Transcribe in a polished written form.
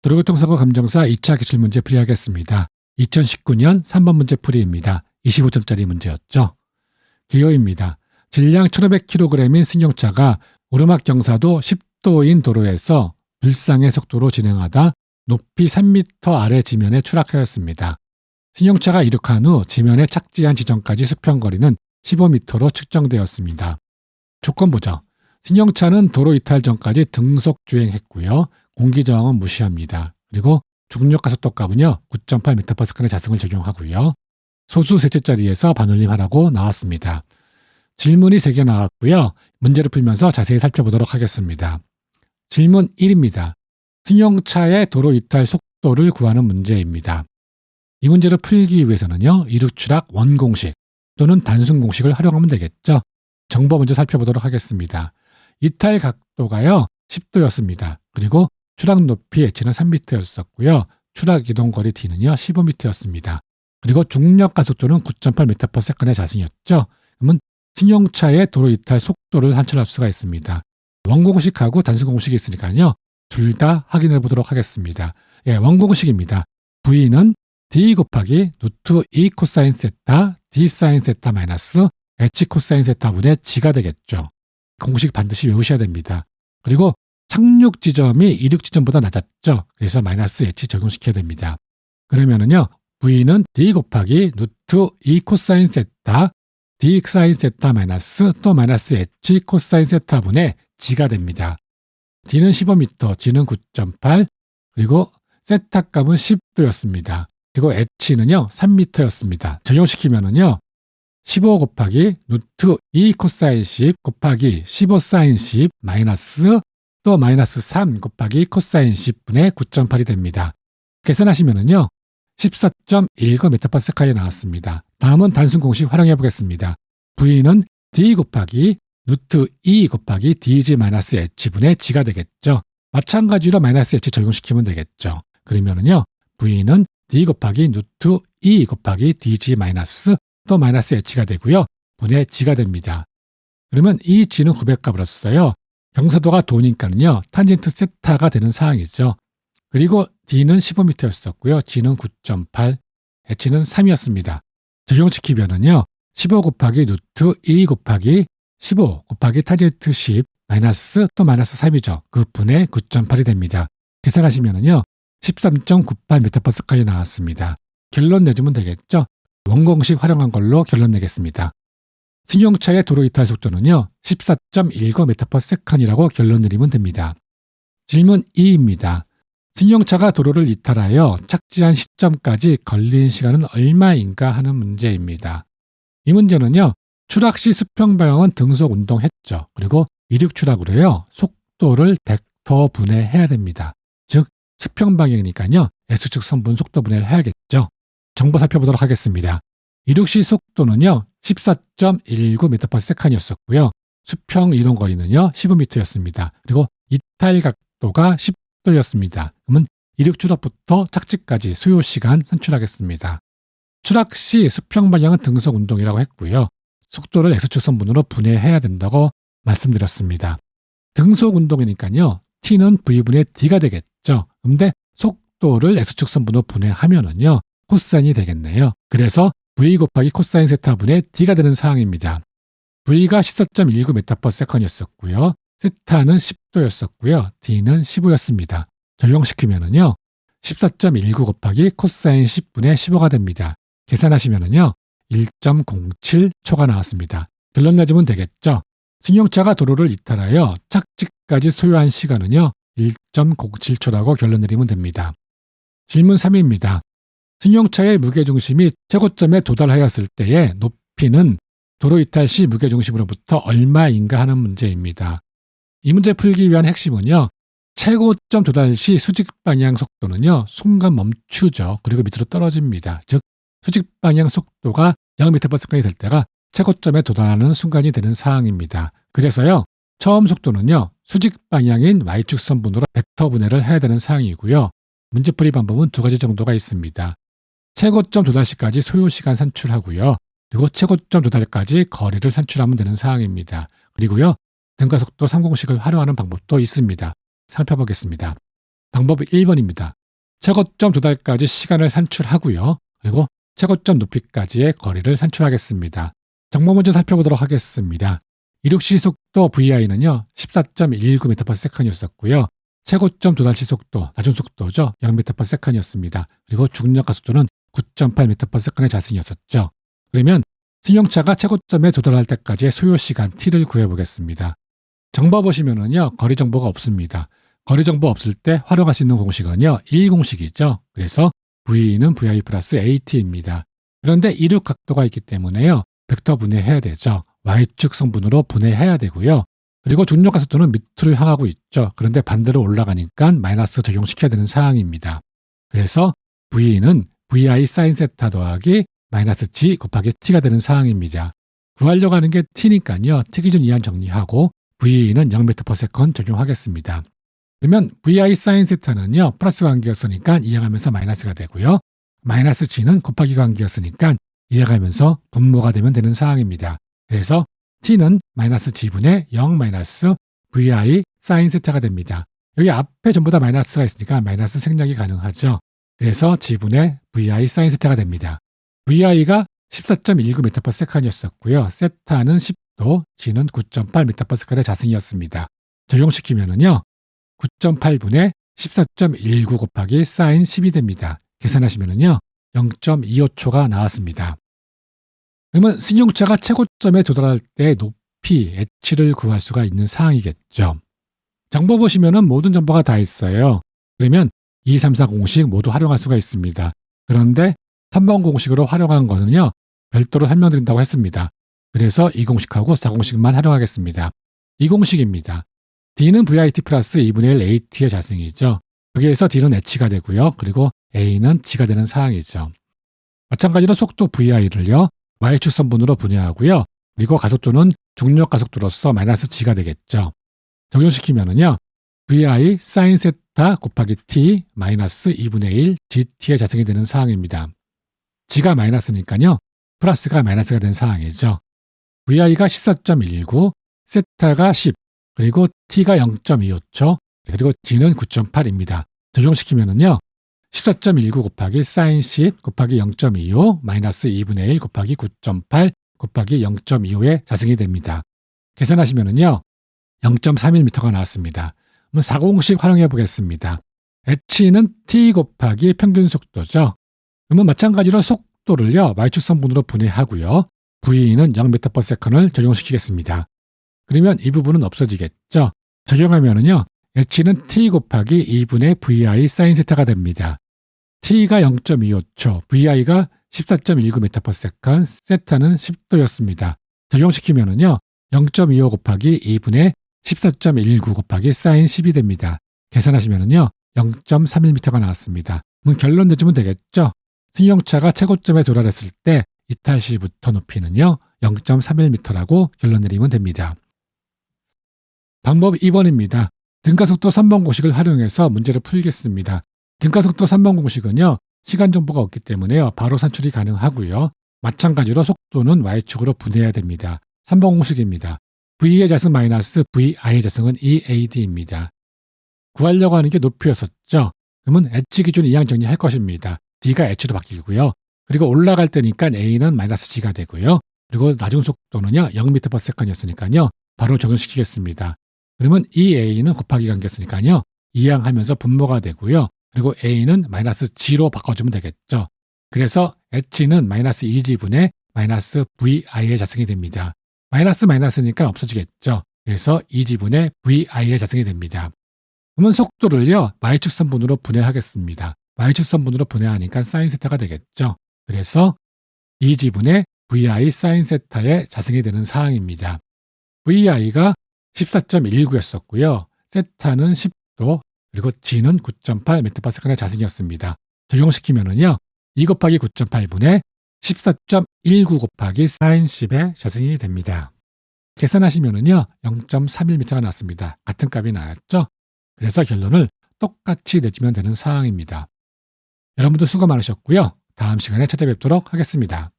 도로교통사고 감정사 2차 기출문제 풀이하겠습니다. 2019년 3번 문제 풀이입니다. 25점짜리 문제였죠. 기호입니다. 질량 1500kg인 승용차가 오르막 경사도 10도인 도로에서 불상의 속도로 진행하다 높이 3m 아래 지면에 추락하였습니다. 승용차가 이륙한 후 지면에 착지한 지점까지 수평거리는 15m로 측정되었습니다. 조건 보죠. 승용차는 도로 이탈 전까지 등속 주행했고요. 공기저항은 무시합니다. 그리고 중력가속도값은요 9.8m/s의 자승을 적용하고요. 소수 셋째 자리에서 반올림하라고 나왔습니다. 질문이 3개 나왔고요. 문제를 풀면서 자세히 살펴보도록 하겠습니다. 질문 1입니다. 승용차의 도로 이탈 속도를 구하는 문제입니다. 이 문제를 풀기 위해서는요. 이륙추락 원공식 또는 단순 공식을 활용하면 되겠죠. 정보 먼저 살펴보도록 하겠습니다. 이탈 각도가요 10도였습니다. 그리고 추락 높이 h는 3m였었고요. 추락 이동 거리 d는요 15m였습니다. 그리고 중력 가속도는 9.8m/s의 자승이었죠. 그러면 승용차의 도로 이탈 속도를 산출할 수가 있습니다. 원공식하고 단순 공식이 있으니까요. 둘 다 확인해 보도록 하겠습니다. 원공식입니다. V는 d 곱하기 루트 e 코사인 세타 d 사인 세타 마이너스 h 코사인 세타분의 g가 되겠죠. 공식 반드시 외우셔야 됩니다. 그리고 착륙 지점이 이륙 지점보다 낮았죠. 그래서 마이너스 h 적용시켜야 됩니다. 그러면은요. V는 d 곱하기 루트 e 코사인 세타 d 사인 세타 마이너스 또 마이너스 h 코사인 세타분의 g가 됩니다. d는 15m, g는 9.8, 그리고 세타 값은 10도였습니다. 그리고 h는요 3m였습니다. 적용시키면은요 15 곱하기 루트 2 코사인 10 곱하기 15 사인 10 마이너스 또 마이너스 3 곱하기 코사인 10분의 9.8이 됩니다. 계산하시면은요 14.19m/s에 나왔습니다. 다음은 단순 공식 활용해 보겠습니다. V는 d 곱하기 루트 2 곱하기 dg-h분의 g가 되겠죠. 마찬가지로 마이너스 h 적용시키면 되겠죠. 그러면은요 V는 d 곱하기 루트 2 곱하기 dg- 또 마이너스 h가 되고요. 분의 g가 됩니다. 그러면 이 g는 900값을 썼어요. 경사도가 도니까는요. 탄젠트 세타가 되는 상황이죠. 그리고 d는 15m였었고요. g는 9.8, h는 3이었습니다. 적용시키면은요. 15 곱하기 루트 2 곱하기 15 곱하기 탄젠트 10 마이너스 또 마이너스 3이죠. 그 분의 9.8이 됩니다. 계산하시면은요. 13.98m/s까지 나왔습니다. 결론 내주면 되겠죠. 원공식 활용한 걸로 결론 내겠습니다. 승용차의 도로 이탈 속도는요 14.19m/s이라고 결론 내리면 됩니다. 질문 2입니다. 승용차가 도로를 이탈하여 착지한 시점까지 걸린 시간은 얼마인가 하는 문제입니다. 이 문제는요 추락 시 수평 방향은 등속 운동했죠. 그리고 이륙 추락으로요 속도를 벡터 분해해야 됩니다. 즉 수평 방향이니까요 S축 선분 속도 분해를 해야겠죠. 정보 살펴보도록 하겠습니다. 이륙 시 속도는요 14.19m/s이었고요. 수평 이동 거리는요 15m였습니다. 그리고 이탈 각도가 10도였습니다. 그러면 이륙 추락부터 착지까지 소요 시간 산출하겠습니다. 추락 시 수평 방향은 등속 운동이라고 했고요. 속도를 X축 선분으로 분해해야 된다고 말씀드렸습니다. 등속 운동이니까요. T는 V분의 D가 되겠죠. 그런데 속도를 X축 선분으로 분해하면은요. 코사인이 되겠네요. 그래서 V 곱하기 코사인 세타분의 D가 되는 상황입니다. V가 14.19m/s였었고요. 세타는 10도였었고요. D는 15였습니다. 적용시키면은요. 14.19 곱하기 코사인 10분의 15가 됩니다. 계산하시면은요. 1.07초가 나왔습니다. 결론 내주면 되겠죠. 승용차가 도로를 이탈하여 착지까지 소요한 시간은요. 1.07초라고 결론 내리면 됩니다. 질문 3입니다. 승용차의 무게중심이 최고점에 도달하였을 때의 높이는 도로 이탈 시 무게중심으로부터 얼마인가 하는 문제입니다. 이 문제 풀기 위한 핵심은요. 최고점 도달 시 수직 방향 속도는요. 순간 멈추죠. 그리고 밑으로 떨어집니다. 즉 수직 방향 속도가 0m/s까지 될 때가 최고점에 도달하는 순간이 되는 상황입니다. 그래서요. 처음 속도는요. 수직 방향인 Y축 선분으로 벡터 분해를 해야 되는 상황이고요. 문제풀이 방법은 2가지 정도가 있습니다. 최고점 도달시까지 소요시간 산출하고요. 그리고 최고점 도달까지 거리를 산출하면 되는 상황입니다. 그리고요. 등가속도 3공식을 활용하는 방법도 있습니다. 살펴보겠습니다. 방법 1번입니다. 최고점 도달까지 시간을 산출하고요. 그리고 최고점 높이까지의 거리를 산출하겠습니다. 정보 먼저 살펴보도록 하겠습니다. 이륙 시속도 VI는요 14.119m/s였었고요. 최고점 도달 시속도, 낮은 속도죠. 0m/s였습니다. 그리고 중력 가속도는 9.8m/s의 자승이었었죠. 그러면 승용차가 최고점에 도달할 때까지의 소요 시간 t를 구해보겠습니다. 정보 보시면은요 거리 정보가 없습니다. 거리 정보 없을 때 활용할 수 있는 공식은요 1공식이죠. 그래서 V는 VI 플러스 AT입니다. 그런데 이륙 각도가 있기 때문에요 벡터 분해해야 되죠. Y축 성분으로 분해해야 되고요. 그리고 중력 가속도는 밑으로 향하고 있죠. 그런데 반대로 올라가니까 마이너스 적용시켜야 되는 상황입니다. 그래서 V는 VI 사인 세타 더하기 마이너스 G 곱하기 T가 되는 상황입니다. 구하려고 하는 게 T니까요. T 기준 이한 정리하고 V는 0m/s 적용하겠습니다. 그러면 VI 사인 세타는요. 플러스 관계였으니까 이항하면서 마이너스가 되고요. 마이너스 G는 곱하기 관계였으니까 이항하면서 분모가 되면 되는 상황입니다. 그래서 T는 마이너스 G분의 0 마이너스 VI 사인 세타가 됩니다. 여기 앞에 전부 다 마이너스가 있으니까 마이너스 생략이 가능하죠. 그래서 G분의 VI 사인 세타가 됩니다. VI가 14.19m/s였었고요. 세타는 10도, G는 9.8m/s의 자승이었습니다. 적용시키면은요 9.8분의 14.19 곱하기 사인 10이 됩니다. 계산하시면은요 0.25초가 나왔습니다. 그러면 승용차가 최고점에 도달할 때 높이 h를 구할 수가 있는 상황이겠죠. 정보 보시면은 모든 정보가 다 있어요. 그러면 2, 3, 4 공식 모두 활용할 수가 있습니다. 그런데 3번 공식으로 활용한 것은요 별도로 설명드린다고 했습니다. 그래서 이 공식하고 4공식만 활용하겠습니다. 이 공식입니다. D는 VIT 플러스 2분의 1 AT의 자승이죠. 여기에서 D는 H가 되고요. 그리고 A는 G가 되는 상황이죠. 마찬가지로 속도 VI를요. Y축 선분으로 분해하고요. 그리고 가속도는 중력 가속도로서 마이너스 G가 되겠죠. 적용시키면은요. VI 사인 세타 곱하기 T 마이너스 2분의 1 GT의 자승이 되는 상황입니다. G가 마이너스니까요. 플러스가 마이너스가 된 상황이죠. VI가 14.19, 세타가 10, 그리고 T가 0.25초, 그리고 G는 9.8입니다. 적용시키면은요. 14.19 곱하기 사인 10 곱하기 0.25 마이너스 2분의 1 곱하기 9.8 곱하기 0.25의 자승이 됩니다. 계산하시면은요. 0.31m가 나왔습니다. 그럼 4공식 활용해 보겠습니다. h는 t 곱하기 평균 속도죠. 그러면 마찬가지로 속도를요. y축 성분으로 분해하고요. v는 0m/s를 적용시키겠습니다. 그러면 이 부분은 없어지겠죠. 적용하면은요. h는 t 곱하기 2분의 vi 사인 세타가 됩니다. t가 0.25초, vi가 14.19m/s, 세타는 10도였습니다. 적용시키면은요. 0.25 곱하기 2분의 14.19 곱하기 사인 10이 됩니다. 계산하시면은요. 0.31m가 나왔습니다. 그럼 결론 내주면 되겠죠? 승용차가 최고점에 도달했을 때 이타시부터 높이는요. 0.31m라고 결론 내리면 됩니다. 방법 2번입니다. 등가속도 3번 공식을 활용해서 문제를 풀겠습니다. 등가속도 3번 공식은요. 시간 정보가 없기 때문에요. 바로 산출이 가능하고요. 마찬가지로 속도는 y축으로 분해해야 됩니다. 3번 공식입니다. v의 자승 마이너스 vi의 자승은 EAD입니다. 구하려고 하는 게 높이였었죠. 그러면 h 기준 이항 정리할 것입니다. d가 h로 바뀌고요. 그리고 올라갈 때니까 a는 마이너스 g가 되고요. 그리고 나중 속도는요. 0m/s였으니까요. 바로 적용시키겠습니다. 그러면 이 a는 곱하기 관계였으니까요. 이항하면서 분모가 되고요. 그리고 a는 마이너스 g로 바꿔주면 되겠죠. 그래서 h는 마이너스 2g분의 마이너스 vi의 자승이 됩니다. 마이너스니까 없어지겠죠. 그래서 2g분의 vi의 자승이 됩니다. 그러면 속도를요. y축 선분으로 분해하겠습니다. y축 선분으로 분해하니까 사인 세타가 되겠죠. 그래서 2g분의 vi 사인 세타의 자승이 되는 상황입니다. vi가 14.19였었고요. 세타는 10도, 그리고 g는 9.8m/s의 자승이었습니다. 적용시키면은요. 2 곱하기 9.8분의 14.19 곱하기 사인 10의 자승이 됩니다. 계산하시면은요. 0.31m가 나왔습니다. 같은 값이 나왔죠? 그래서 결론을 똑같이 내주면 되는 상황입니다. 여러분도 수고 많으셨고요. 다음 시간에 찾아뵙도록 하겠습니다.